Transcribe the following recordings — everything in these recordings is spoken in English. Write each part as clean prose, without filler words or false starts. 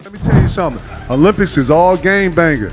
Let me tell you something. Olympics is all game banger.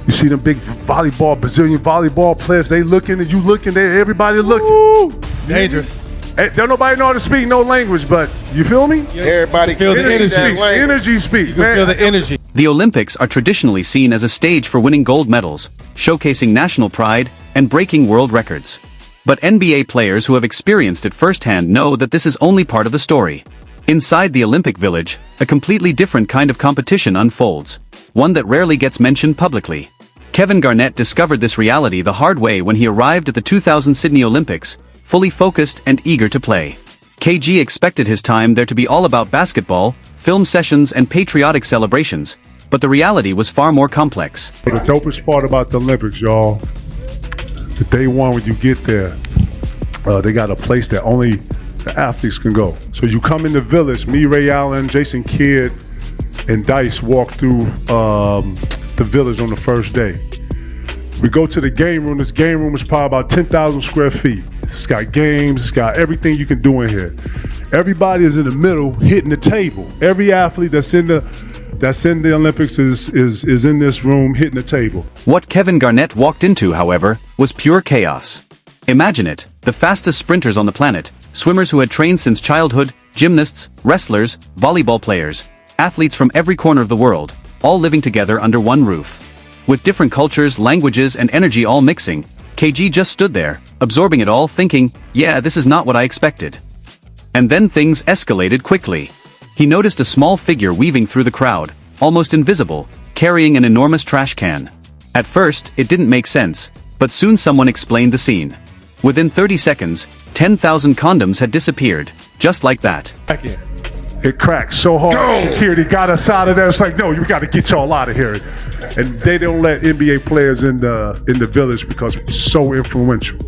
You see them big volleyball, Brazilian volleyball players, they looking and you looking, everybody looking. Woo! Dangerous. Hey, don't nobody know how to speak no language, but you feel me? Everybody feel the energy. Energy speak, You can man. feel the energy. The Olympics are traditionally seen as a stage for winning gold medals, showcasing national pride, and breaking world records. But NBA players who have experienced it firsthand know that this is only part of the story. Inside the Olympic Village, a completely different kind of competition unfolds, one that rarely gets mentioned publicly. Kevin Garnett discovered this reality the hard way when he arrived at the 2000 Sydney Olympics, fully focused and eager to play. KG expected his time there to be all about basketball, film sessions and patriotic celebrations, but the reality was far more complex. The dopest part about the Olympics, y'all, the day one when you get there, they got a place that only the athletes can go. So you come in the village, me, Ray Allen, Jason Kidd, and Dice walk through the village on the first day. We go to the game room. This game room is probably about 10,000 square feet. It's got games, it's got everything you can do in here. Everybody is in the middle hitting the table. Every athlete that's in the Olympics is in this room hitting the table. What Kevin Garnett walked into, however, was pure chaos. Imagine it, the fastest sprinters on the planet, swimmers who had trained since childhood, gymnasts, wrestlers, volleyball players, athletes from every corner of the world, all living together under one roof. With different cultures, languages, and energy all mixing, KG just stood there, absorbing it all, thinking, yeah, this is not what I expected. And then things escalated quickly. He noticed a small figure weaving through the crowd, almost invisible, carrying an enormous trash can. At first, it didn't make sense, but soon someone explained the scene. Within 30 seconds, 10,000 condoms had disappeared, just like that. It cracked so hard, security got us out of there. It's like, no, you got to get y'all out of here. And they don't let NBA players in the village because it's so influential.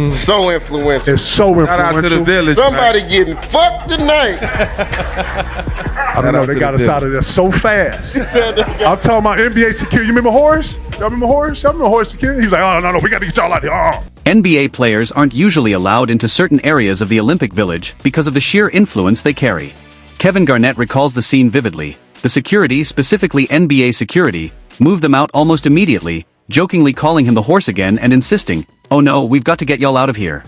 So influential. It's so influential. Shout out to the village. Somebody getting fucked tonight. I don't know, they got us out of there so fast. I'm talking about NBA security. You remember Horace? Y'all remember Horace? Y'all remember Horace security? He was like, oh, no, we got to get y'all out of here. Oh. NBA players aren't usually allowed into certain areas of the Olympic Village because of the sheer influence they carry. Kevin Garnett recalls the scene vividly. The security, specifically NBA security, moved them out almost immediately, jokingly calling him the horse again and insisting, oh no, we've got to get y'all out of here.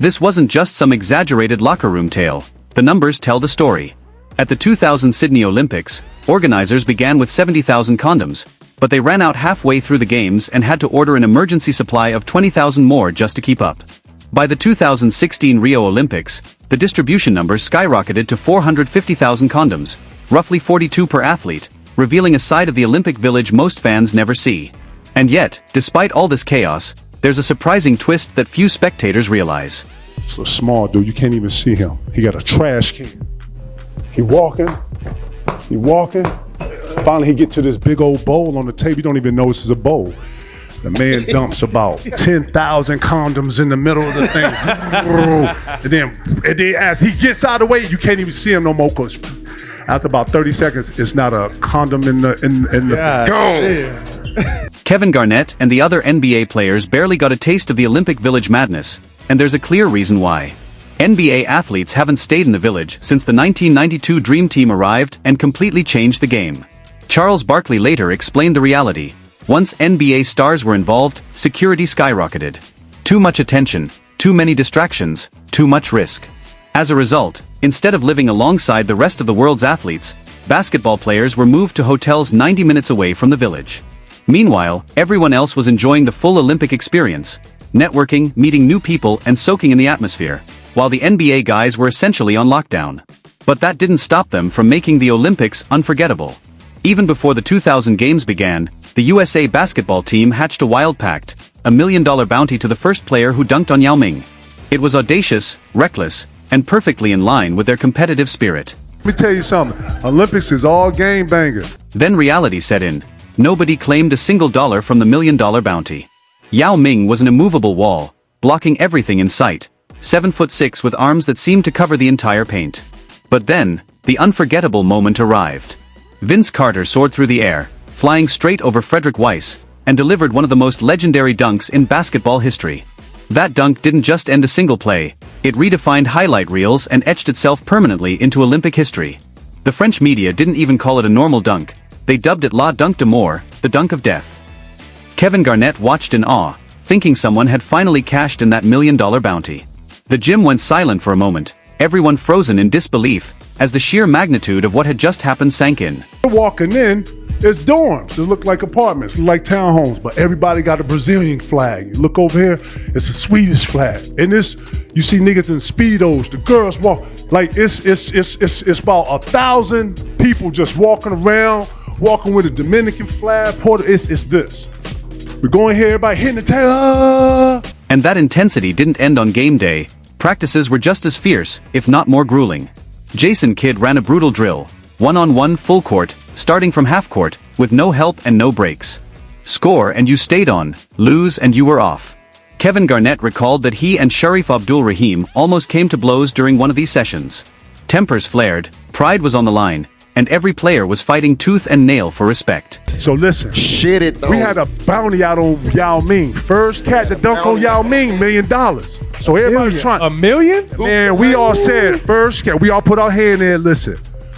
This wasn't just some exaggerated locker room tale. The numbers tell the story. At the 2000 Sydney Olympics, organizers began with 70,000 condoms, but they ran out halfway through the games and had to order an emergency supply of 20,000 more just to keep up. By the 2016 Rio Olympics, the distribution numbers skyrocketed to 450,000 condoms, roughly 42 per athlete, revealing a side of the Olympic Village most fans never see. And yet, despite all this chaos, there's a surprising twist that few spectators realize. It's a small dude, you can't even see him. He got a trash can. He walking. Finally he get to this big old bowl on the table. You don't even know this is a bowl. The man dumps about 10,000 condoms in the middle of the thing. and then as he gets out of the way, you can't even see him no more because after about 30 seconds, it's not a condom in the Kevin Garnett and the other NBA players barely got a taste of the Olympic Village madness, and there's a clear reason why. NBA athletes haven't stayed in the village since the 1992 Dream Team arrived and completely changed the game. Charles Barkley later explained the reality. Once NBA stars were involved, security skyrocketed. Too much attention, too many distractions, too much risk. As a result, instead of living alongside the rest of the world's athletes, basketball players were moved to hotels 90 minutes away from the village. Meanwhile, everyone else was enjoying the full Olympic experience, networking, meeting new people, and soaking in the atmosphere, while the NBA guys were essentially on lockdown. But that didn't stop them from making the Olympics unforgettable. Even before the 2000 games began, the USA basketball team hatched a wild pact, $1 million bounty to the first player who dunked on Yao Ming. It was audacious, reckless, and perfectly in line with their competitive spirit. Let me tell you something. Olympics is all game banger. Then reality set in. Nobody claimed a single dollar from the $1 million bounty. Yao Ming was an immovable wall, blocking everything in sight, 7'6" with arms that seemed to cover the entire paint. But then, the unforgettable moment arrived. Vince Carter soared through the air, flying straight over Frederick Weiss, and delivered one of the most legendary dunks in basketball history. That dunk didn't just end a single play, it redefined highlight reels and etched itself permanently into Olympic history. The French media didn't even call it a normal dunk, they dubbed it La Dunk de Mort, the dunk of death. Kevin Garnett watched in awe, thinking someone had finally cashed in that $1 million bounty. The gym went silent for a moment, everyone frozen in disbelief, as the sheer magnitude of what had just happened sank in. Walking in, it's dorms. It look like apartments, it look like townhomes, but everybody got a Brazilian flag. You look over here, it's a Swedish flag. And this, you see niggas in Speedos, the girls walk, like it's about 1,000 people just walking around, walking with a Dominican flag, it's this. We're going here, everybody hitting the tail. And that intensity didn't end on game day. Practices were just as fierce, if not more grueling. Jason Kidd ran a brutal drill, one-on-one full court, starting from half court, with no help and no breaks. Score and you stayed on, lose and you were off. Kevin Garnett recalled that he and Sharif Abdul-Rahim almost came to blows during one of these sessions. Tempers flared, pride was on the line, and every player was fighting tooth and nail for respect. So listen, Shit it though. we had a bounty out on Yao Ming. First cat to dunk on Yao Ming, $1 million. So everybody's trying. $1 million? Man, we all said first cat. We all put our hand in. Listen,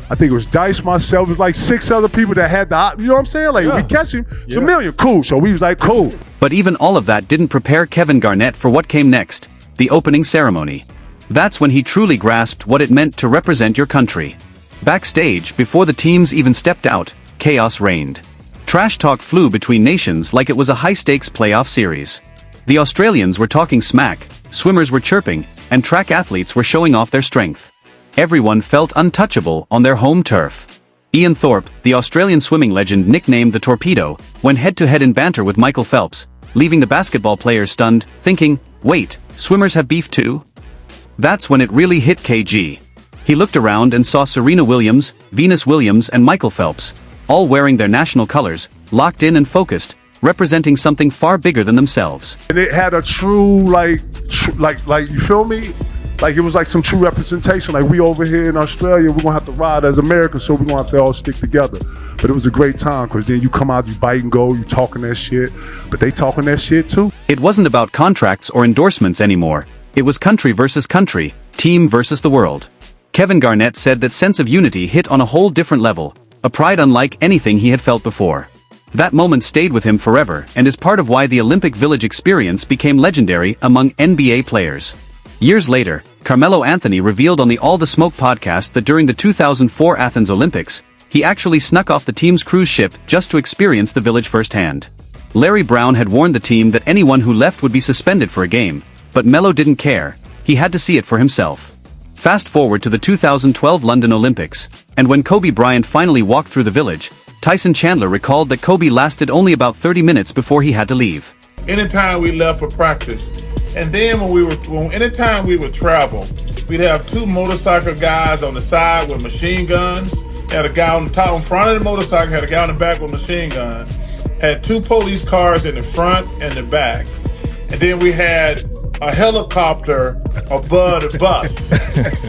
I think it was Dice, myself. It was like 6 other people that had the. You know what I'm saying? Like we catch him, it's $1 million. Cool. So we was like, cool. But even all of that didn't prepare Kevin Garnett for what came next, the opening ceremony. That's when he truly grasped what it meant to represent your country. Backstage, before the teams even stepped out, chaos reigned. Trash talk flew between nations like it was a high-stakes playoff series. The Australians were talking smack, swimmers were chirping, and track athletes were showing off their strength. Everyone felt untouchable on their home turf. Ian Thorpe, the Australian swimming legend nicknamed the Torpedo, went head-to-head in banter with Michael Phelps, leaving the basketball players stunned, thinking, wait, swimmers have beef too? That's when it really hit KG. He looked around and saw Serena Williams, Venus Williams and Michael Phelps, all wearing their national colors, locked in and focused, representing something far bigger than themselves. And it had a true, like you feel me? Like it was like some true representation. Like we over here in Australia, we're gonna have to ride as Americans, so we're gonna have to all stick together. But it was a great time, because then you come out, you bite and go, you talking that shit, but they talking that shit too. It wasn't about contracts or endorsements anymore. It was country versus country, team versus the world. Kevin Garnett said that sense of unity hit on a whole different level, a pride unlike anything he had felt before. That moment stayed with him forever and is part of why the Olympic Village experience became legendary among NBA players. Years later, Carmelo Anthony revealed on the All the Smoke podcast that during the 2004 Athens Olympics, he actually snuck off the team's cruise ship just to experience the village firsthand. Larry Brown had warned the team that anyone who left would be suspended for a game, but Melo didn't care, he had to see it for himself. Fast forward to the 2012 London Olympics, and when Kobe Bryant finally walked through the village, Tyson Chandler recalled that Kobe lasted only about 30 minutes before he had to leave. Anytime we left for practice, and then anytime we would travel, we'd have 2 motorcycle guys on the side with machine guns, had a guy on the top, in front of the motorcycle, had a guy on the back with a machine gun, had 2 police cars in the front and the back, and then we had a helicopter above the bus.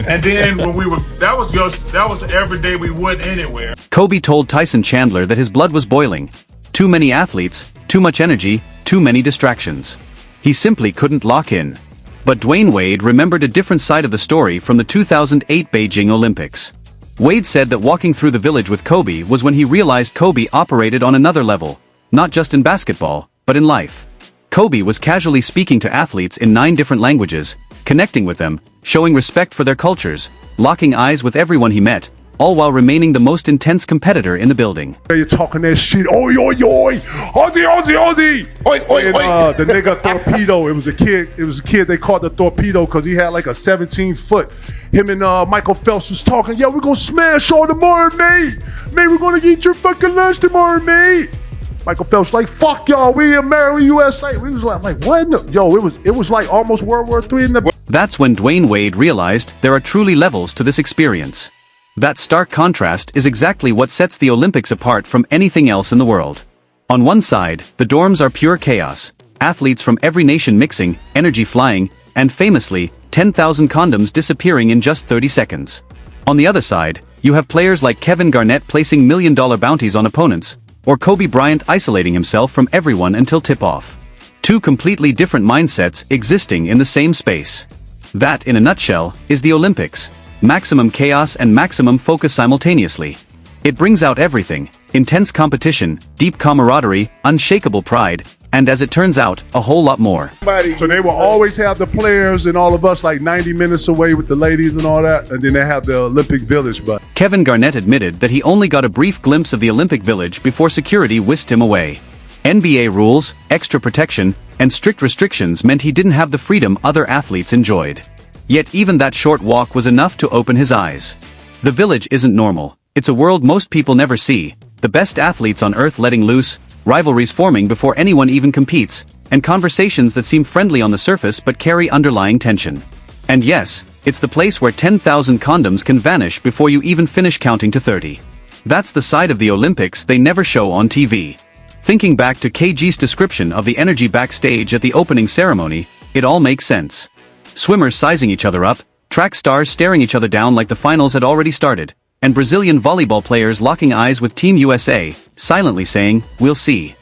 And then when that was every day we went anywhere. Kobe told Tyson Chandler that his blood was boiling. Too many athletes, too much energy, too many distractions. He simply couldn't lock in. But Dwayne Wade remembered a different side of the story from the 2008 Beijing Olympics. Wade said that walking through the village with Kobe was when he realized Kobe operated on another level, not just in basketball, but in life. Kobe was casually speaking to athletes in 9 different languages, connecting with them, showing respect for their cultures, locking eyes with everyone he met, all while remaining the most intense competitor in the building. You're talking that shit, oi, oi, oi, Aussie, Aussie, Aussie. Oi, oi, And, oi. the nigga Torpedo, it was a kid they called the Torpedo because he had like a 17-foot. Him and Michael Phelps was talking, yeah, we're gonna smash all tomorrow, mate. Mate, we're gonna eat your fucking lunch tomorrow, mate. Michael Phelps like, fuck y'all, we America, USA. We was like what? Yo, it was like almost World War III in the. That's when Dwayne Wade realized there are truly levels to this experience. That stark contrast is exactly what sets the Olympics apart from anything else in the world. On one side, the dorms are pure chaos, athletes from every nation mixing, energy flying, and famously, 10,000 condoms disappearing in just 30 seconds. On the other side, you have players like Kevin Garnett placing $1 million bounties on opponents, or Kobe Bryant isolating himself from everyone until tip-off. 2 completely different mindsets existing in the same space. That, in a nutshell, is the Olympics. maximum chaos and maximum focus simultaneously. It brings out everything: intense competition, deep camaraderie, unshakable pride, and as it turns out, a whole lot more. So they will always have the players and all of us like 90 minutes away with the ladies and all that, and then they have the Olympic Village. But Kevin Garnett admitted that he only got a brief glimpse of the Olympic Village before security whisked him away. NBA rules, extra protection, and strict restrictions meant he didn't have the freedom other athletes enjoyed. Yet even that short walk was enough to open his eyes. The village isn't normal. It's a world most people never see, the best athletes on earth letting loose, rivalries forming before anyone even competes, and conversations that seem friendly on the surface but carry underlying tension. And yes, it's the place where 10,000 condoms can vanish before you even finish counting to 30. That's the side of the Olympics they never show on TV. Thinking back to KG's description of the energy backstage at the opening ceremony, it all makes sense. Swimmers sizing each other up, track stars staring each other down like the finals had already started, and Brazilian volleyball players locking eyes with Team USA, silently saying, "We'll see."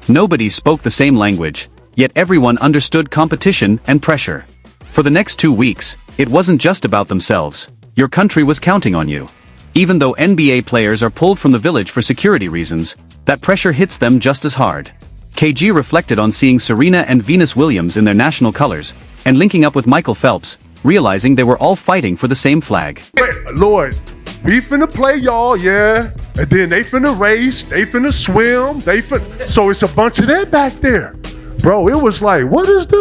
Nobody spoke the same language, yet everyone understood competition and pressure. For the next 2 weeks, it wasn't just about themselves. Your country was counting on you. Even though NBA players are pulled from the village for security reasons, that pressure hits them just as hard. KG reflected on seeing Serena and Venus Williams in their national colors, and linking up with Michael Phelps, realizing they were all fighting for the same flag. Lord, we finna play y'all, yeah. And then they finna race, they finna swim, so it's a bunch of that back there. Bro, it was like, what is this?